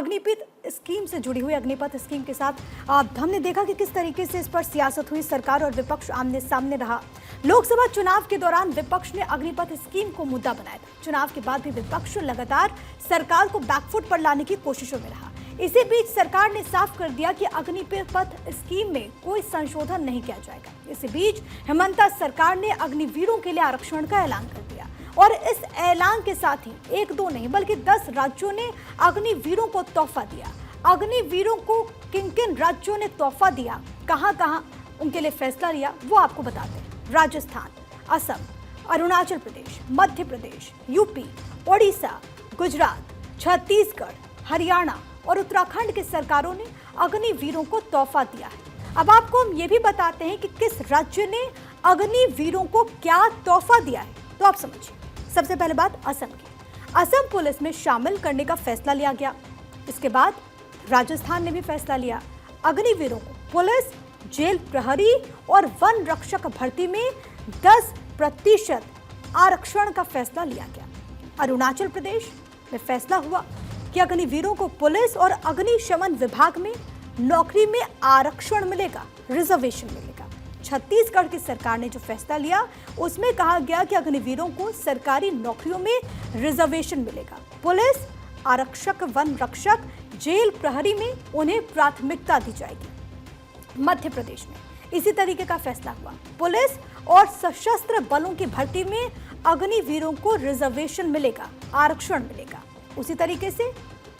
Agnipath scheme से जुड़ी हुई अग्निपथ स्कीम के साथ हमने देखा कि किस तरीके से इस पर सियासत हुई, सरकार और विपक्ष आमने सामने रहा। लोकसभा चुनाव के दौरान विपक्ष ने अग्निपथ स्कीम को मुद्दा बनाया था। चुनाव के बाद भी विपक्ष लगातार सरकार को बैकफुट पर लाने की कोशिशों में रहा। इसी बीच सरकार ने साफ कर दिया कि अग्निपथ स्कीम में कोई संशोधन नहीं किया जाएगा। इसी बीच हेमंता सरकार ने अग्निवीरों के लिए आरक्षण का ऐलान कर दिया और इस ऐलान के साथ ही एक दो नहीं बल्कि 10 राज्यों ने अग्निवीरों को तोहफा दिया। अग्निवीरों को किन किन राज्यों ने तोहफा दिया, कहां-कहां उनके लिए फैसला लिया, वो आपको बताते हैं। राजस्थान, असम, अरुणाचल प्रदेश, मध्य प्रदेश, यूपी, ओडिशा, गुजरात, छत्तीसगढ़, हरियाणा और उत्तराखंड की सरकारों ने अग्निवीरों को तोहफा दिया है। अब आपको हम ये भी बताते हैं कि किस राज्य ने अग्निवीरों को क्या तोहफा दिया है, तो आप समझिए। सबसे पहले बात असम की। असम पुलिस में शामिल करने का फैसला लिया गया। इसके बाद राजस्थान ने भी फैसला लिया। अग्निवीरों को पुलिस, जेल प्रहरी और वन रक्षक भर्ती में 10% आरक्षण का फैसला लिया गया। अरुणाचल प्रदेश में फैसला हुआ कि अग्निवीरों को पुलिस और अग्निशमन विभाग में नौकरी में आरक्षण मिलेगा, रिजर्वेशन मिलेगा। छत्तीसगढ़ की सरकार ने जो फैसला लिया उसमें कहा गया कि अग्निवीरों को सरकारी नौकरियों में रिजर्वेशन मिलेगा। पुलिस, आरक्षक, वन रक्षक, जेल प्रहरी में उन्हें प्राथमिकता दी जाएगी। मध्य प्रदेश में इसी तरीके का फैसला हुआ। पुलिस और सशस्त्र बलों की भर्ती में अग्निवीरों को रिजर्वेशन मिलेगा, आरक्षण मिलेगा। उसी तरीके से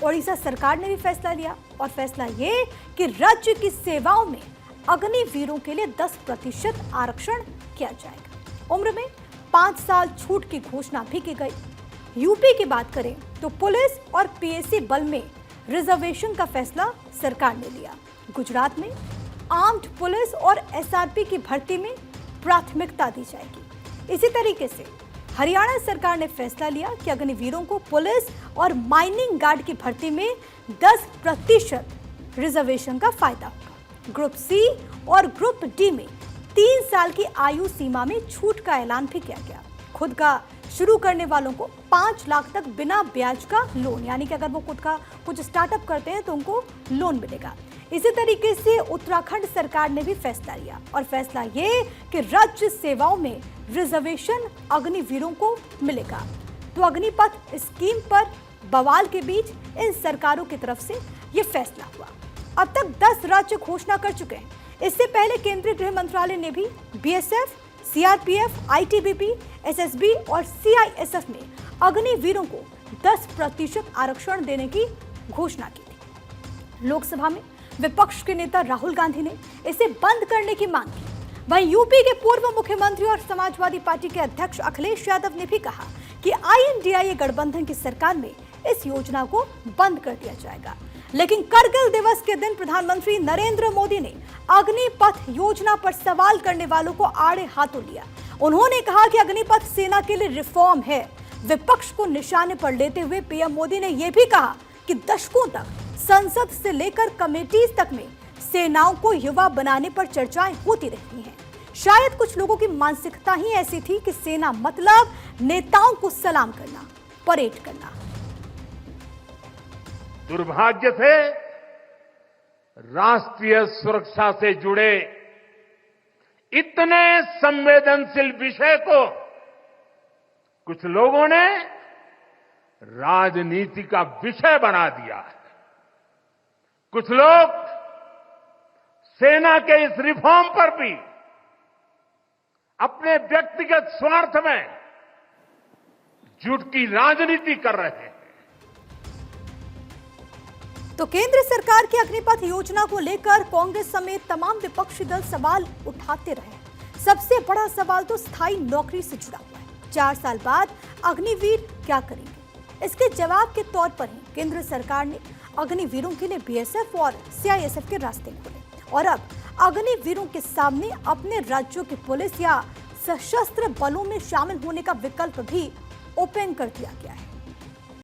ओडिशा सरकार ने भी फैसला लिया और फैसला ये कि राज्य की सेवाओं में अग्निवीरों के लिए 10% आरक्षण किया जाएगा। उम्र में 5 साल छूट की घोषणा भी की गई। यूपी की बात करें तो पुलिस और पीएसी बल में रिजर्वेशन का फैसला सरकार ने लिया। गुजरात में आर्म्ड पुलिस और एसआरपी की भर्ती में प्राथमिकता दी जाएगी। इसी तरीके से हरियाणा सरकार ने फैसला लिया कि अग्निवीरों को पुलिस और माइनिंग गार्ड की भर्ती में 10% रिजर्वेशन का फायदा होगा। ग्रुप सी और ग्रुप डी में 3 साल की आयु सीमा में छूट का ऐलान भी किया गया। खुद का शुरू करने वालों को 5 लाख तक बिना ब्याज का लोन, यानी कि अगर वो खुद का कुछ स्टार्टअप करते हैं तो उनको लोन मिलेगा। इसी तरीके से उत्तराखंड सरकार ने भी फैसला लिया और फैसला ये कि राज्य सेवाओं में रिजर्वेशन अग्निवीरों को मिलेगा। तो अग्निपथ स्कीम पर बवाल के बीच इन सरकारों की तरफ से ये फैसला हुआ। अब तक 10 राज्य घोषणा कर चुके हैं। इससे पहले केंद्रीय गृह मंत्रालय ने भी बीएसएफ, सीआरपीएफ, आईटीबीपी, एसएसबी और सीआईएसएफ में अग्निवीरों को 10% आरक्षण देने की घोषणा की थी। लोकसभा में विपक्ष के नेता राहुल गांधी ने इसे बंद करने की मांग की। वहीं यूपी के पूर्व मुख्यमंत्री और समाजवादी पार्टी के अध्यक्ष अखिलेश यादव ने भी कहा कि आईएनडीआईए गठबंधन की सरकार में इस योजना को बंद कर दिया जाएगा। लेकिन करगिल दिवस के दिन प्रधानमंत्री नरेंद्र मोदी ने अग्निपथ योजना पर सवाल करने वालों को आड़े हाथों लिया। उन्होंने कहा कि अग्निपथ सेना के लिए रिफॉर्म है। विपक्ष को निशाने पर लेते हुए पीएम मोदी ने यह भी कहा कि दशकों तक संसद से लेकर कमेटीज तक में सेनाओं को युवा बनाने पर चर्चाएं होती रहती हैं। शायद कुछ लोगों की मानसिकता ही ऐसी थी कि सेना मतलब नेताओं को सलाम करना, परेड करना। दुर्भाग्य से राष्ट्रीय सुरक्षा से जुड़े इतने संवेदनशील विषय को कुछ लोगों ने राजनीति का विषय बना दिया है। कुछ लोग सेना के इस रिफॉर्म पर भी अपने व्यक्तिगत स्वार्थ में झूठ की राजनीति कर रहे हैं। तो केंद्र सरकार की अग्निपथ योजना को लेकर कांग्रेस समेत तमाम विपक्षी दल सवाल उठाते रहे। सबसे बड़ा सवाल तो स्थायी नौकरी से जुड़ा हुआ है। 4 साल बाद अग्निवीर क्या करेंगे? इसके जवाब के तौर पर ही केंद्र सरकार ने अग्निवीरों के लिए बीएसएफ और सीआईएसएफ के रास्ते खोले और अब अग्निवीरों के सामने अपने राज्यों की पुलिस या सशस्त्र बलों में शामिल होने का विकल्प भी ओपन कर दिया गया है।